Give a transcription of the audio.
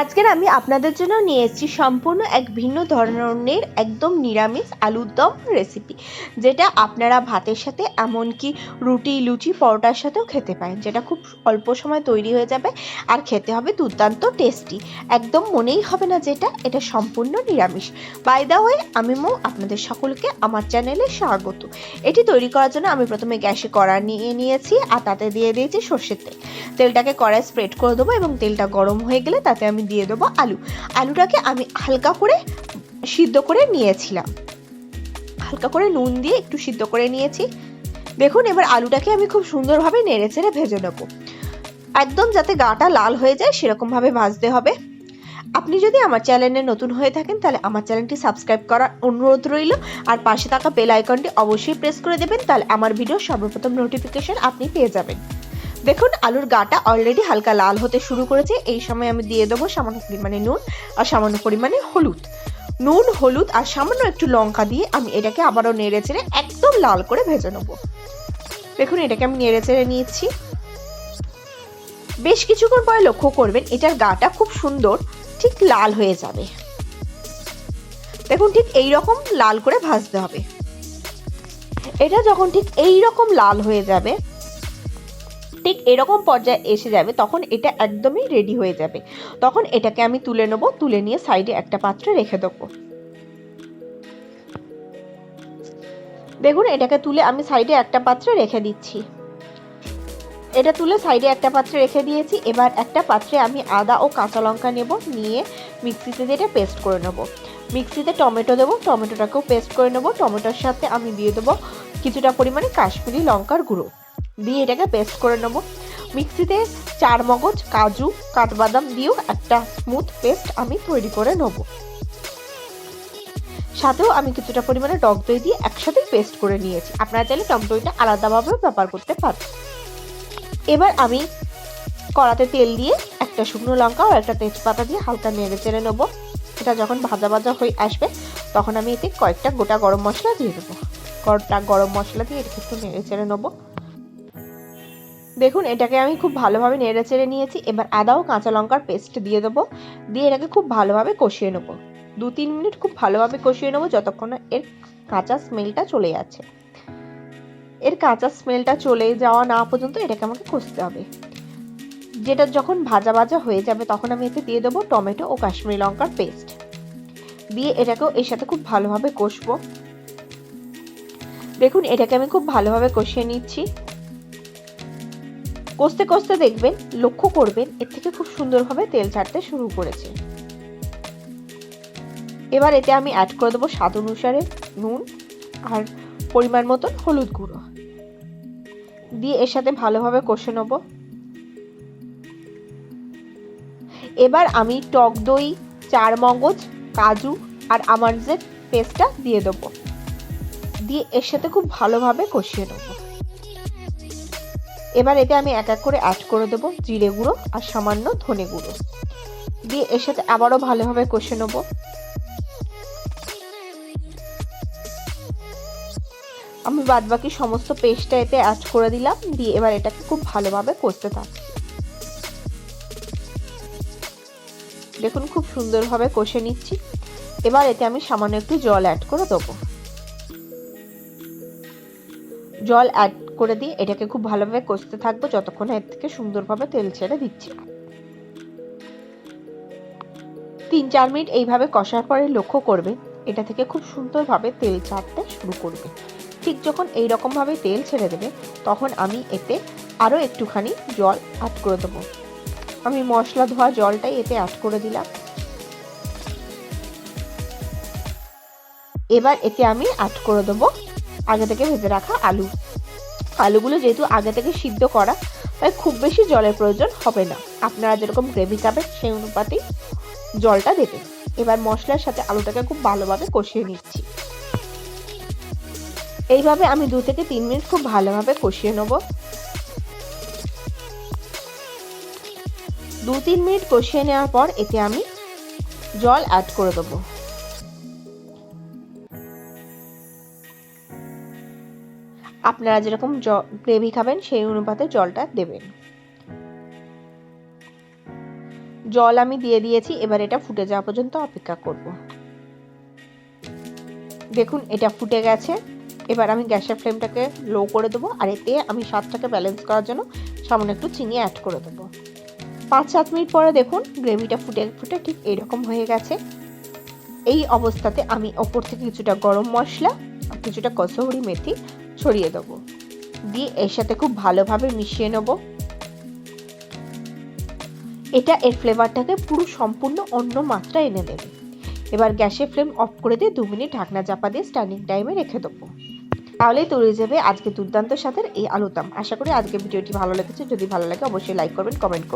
আজকের আমি আপনাদের জন্য নিয়ে এসেছি সম্পূর্ণ এক ভিন্ন ধরনের একদম নিরামিষ আলুর দম রেসিপি, যেটা আপনারা ভাতের সাথে এমনকি রুটি লুচি পরোটার সাথেও খেতে পারেন, যেটা খুব অল্প সময় তৈরি হয়ে যাবে আর খেতে হবে দুর্দান্ত টেস্টি। একদম মনেই হবে না যেটা এটা সম্পূর্ণ নিরামিষ। বাই দ্য ওয়ে, আমি আপনাদের সকলকে আমার চ্যানেলে স্বাগত। এটি তৈরি করার জন্য আমি প্রথমে গ্যাসে কড়া নিয়ে নিয়েছি আর তাতে দিয়ে দিয়েছি সর্ষের তেল। তেলটাকে কড়ায় স্প্রেড করে দেবো এবং তেলটা গরম হয়ে গেলে তাতে আমি দিয়ে দেবো আলুটাকে আমি হালকা করে সিদ্ধ করে নিয়েছিলাম, হালকা করে নুন দিয়ে একটু সিদ্ধ করে নিয়েছি। দেখুন, এবার আলুটাকে আমি খুব সুন্দরভাবে নেড়ে চেড়ে ভেজে নেব, একদম যাতে গাটা লাল হয়ে যায় সেরকম ভাবে ভাজতে হবে। আপনি যদি আমার চ্যানেলে নতুন হয়ে থাকেন তাহলে আমার চ্যানেলটি সাবস্ক্রাইব করার অনুরোধ রইল, আর পাশে থাকা বেল আইকনটি অবশ্যই প্রেস করে দেবেন, তাহলে আমার ভিডিও সর্বপ্রথম নোটিফিকেশন আপনি পেয়ে যাবেন। দেখুন, আলুর গাটা অলরেডি হালকা লাল হতে শুরু করেছে। এই সময় আমি দিয়ে দেবো সামান্য পরিমাণে নুন আর সামান্য পরিমাণে হলুদ। নুন হলুদ আর সামান্য একটু লঙ্কা দিয়ে আমি এটাকে আবারও নেড়ে চেড়ে একদম লাল করে ভেজে নেব। দেখুন, এটাকে আমি নেড়ে চেড়ে নিয়েছি। বেশ কিছুক্ষণ পরে লক্ষ্য করবেন এটার গাটা খুব সুন্দর ঠিক লাল হয়ে যাবে। দেখুন, ঠিক এই রকম লাল করে ভাজতে হবে। এটা যখন ঠিক এই রকম লাল হয়ে যাবে, ঠিক এরকম পর্যায়ে এসে যাবে, তখন এটা একদমই রেডি হয়ে যাবে। তখন এটাকে আমি তুলে নেব, তুলে নিয়ে সাইডে একটা পাত্রে রেখে দেবো। দেখুন, এটাকে তুলে আমি সাইডে একটা পাত্রে রেখে দিচ্ছি। এটা তুলে সাইডে একটা পাত্রে রেখে দিয়েছি। এবার একটা পাত্রে আমি আদা ও কাঁচা লঙ্কা নেব, নিয়ে মিক্সিতে দিয়ে পেস্ট করে নেব। মিক্সিতে টমেটো দেবো, টমেটোটাকেও পেস্ট করে নেব। টমেটোর সাথে আমি দিয়ে দেবো কিছুটা পরিমাণে কাশ্মীরি লঙ্কার গুঁড়ো, দিয়ে এটাকে পেস্ট করে নেব। মিক্সিতে চারমগজ কাজু কাঠবাদাম দিয়েও একটা স্মুথ পেস্ট আমি তৈরি করে নেব। সাথেও আমি কিছুটা পরিমাণে টক দই দিয়ে একসাথে পেস্ট করে নিয়েছি। আপনারা চাইলে টক দইটা আলাদাভাবেও ব্যবহার করতে পারেন। এবার আমি কড়াতে তেল দিয়ে একটা শুকনো লঙ্কা আর একটা তেজপাতা দিয়ে হালকা নেড়ে চেড়ে নেবো। এটা যখন ভাজা ভাজা হয়ে আসবে তখন আমি এতে কয়েকটা গোটা গরম মশলা দিয়ে দেবো। গোটা গরম মশলা দিয়ে এটাকে একটু নেড়ে চেড়ে নেবো। দেখুন, এটাকে আমি খুব ভালোভাবে নেড়ে চেড়ে নিয়েছি। এবার আদা ও কাঁচা লঙ্কার পেস্ট দিয়ে দেবো, দিয়ে এটাকে খুব ভালোভাবে কষিয়ে নেবো। 2-3 মিনিট খুব ভালোভাবে কষিয়ে নেবো, যতক্ষণ না এর কাঁচা স্মেলটা চলে যাচ্ছে। এর কাঁচা স্মেলটা চলে যাওয়া না পর্যন্ত এটাকে আমাকে কষতে হবে। যেটা যখন ভাজা ভাজা হয়ে যাবে তখন আমি এতে দিয়ে দেবো টমেটো ও কাশ্মীরি লঙ্কার পেস্ট, দিয়ে এটাকেও এর সাথে খুব ভালোভাবে কষবো। দেখুন, এটাকে আমি খুব ভালোভাবে কষিয়ে নিচ্ছি। কষতে কষতে দেখবেন, লক্ষ্য করবেন এর থেকে খুব সুন্দরভাবে তেল ছাড়তে শুরু করেছে। এবার এতে আমি অ্যাড করে দেবো স্বাদ অনুসারে নুন আর পরিমাণ মতন হলুদ গুঁড়ো, দিয়ে এর সাথে ভালোভাবে কষে নেব। এবার আমি টক দই, চারমগজ, কাজু আর আমন্ডসের পেস্টটা দিয়ে দেবো, দিয়ে এর সাথে খুব ভালোভাবে কষিয়ে নেব। এবার এতে আমি এক এক করে অ্যাড করে দেবো জিরে গুঁড়ো আর সামান্য ধনে গুঁড়ো, দিয়ে এর সাথে আবারও ভালোভাবে কষে নেব। আমি বাদবাকি সমস্ত পেস্টটা এতে অ্যাড করে দিলাম, দিয়ে এবার এটাকে খুব ভালোভাবে কষতে থাকছি। দেখুন, খুব সুন্দরভাবে কষে নিচ্ছি। এবার এতে আমি সামান্য একটু জল অ্যাড করে দেবো। জল অ্যাড করে দিয়ে এটাকে খুব ভালোভাবে কষতে থাকবো যতক্ষণ এর থেকে সুন্দরভাবে তেল ছেড়ে দিচ্ছি। 3-4 মিনিট এইভাবে কষার পরে লক্ষ্য করবে এটা থেকে খুব সুন্দরভাবে তেল ছাড়তে শুরু করবে। ঠিক যখন এইরকম ভাবে তেল ছেড়ে দেবে তখন আমি এতে আরো একটুখানি জল অ্যাড করে দেবো। আমি মশলা ধোয়া জলটাই এতে অ্যাড করে দিলাম। এবার এতে আমি অ্যাড করে দেবো আগে থেকে ভেজে রাখা আলু। আলুগুলো যেহেতু আগে থেকে সিদ্ধ করা, তাই খুব বেশি জলের প্রয়োজন হবে না। আপনারা যেরকম গ্রেভি খাবেন সেই অনুপাতেই জলটা দেবেন। এবার মশলার সাথে আলুটাকে খুব ভালোভাবে কষিয়ে নিচ্ছি। এইভাবে আমি 2 থেকে 3 মিনিট খুব ভালোভাবে কষিয়ে নেব। 2-3 মিনিট কষিয়ে নেওয়ার পর এতে আমি জল অ্যাড করে দেবো। আপনারা যেরকম গ্রেভি খাবেন সেই অনুপাতে জলটা দেবেন। জল আমি দিয়ে দিয়েছি। এবার এটা ফুটে যাওয়া পর্যন্ত অপেক্ষা করব। দেখুন এটা ফুটে গেছে। এবার আমি গ্যাসের ফ্লেমটাকে লো করে দেবো, আর এতে আমি স্বাদটাকে ব্যালেন্স করার জন্য সামান্য একটু চিনি অ্যাড করে দেবো। 5-7 মিনিট পরে দেখুন গ্রেভিটা ফুটে ঠিক এইরকম হয়ে গেছে। এই অবস্থাতে আমি ওপর থেকে কিছুটা গরম মশলা আর কিছুটা কসুরি মেথি ছড়িয়ে দেবো, দিয়ে এর সাথে খুব ভালোভাবে মিশিয়ে নেব। এটা এর ফ্লেভারটাকে পুরো সম্পূর্ণ অন্য মাত্রা এনে দেবে। এবার গ্যাসের ফ্লেম অফ করে দিয়ে 2 মিনিট ঢাকনা চাপা দিয়ে স্ট্যান্ডিং টাইমে রেখে দেবো। তাহলেই তৈরি হয়ে যাবে আজকে দুর্দান্ত স্বাদের এই আলুর দম। আশা করি আজকে ভিডিওটি ভালো লেগেছে। যদি ভালো লাগে অবশ্যই লাইক করবেন, কমেন্ট করবেন।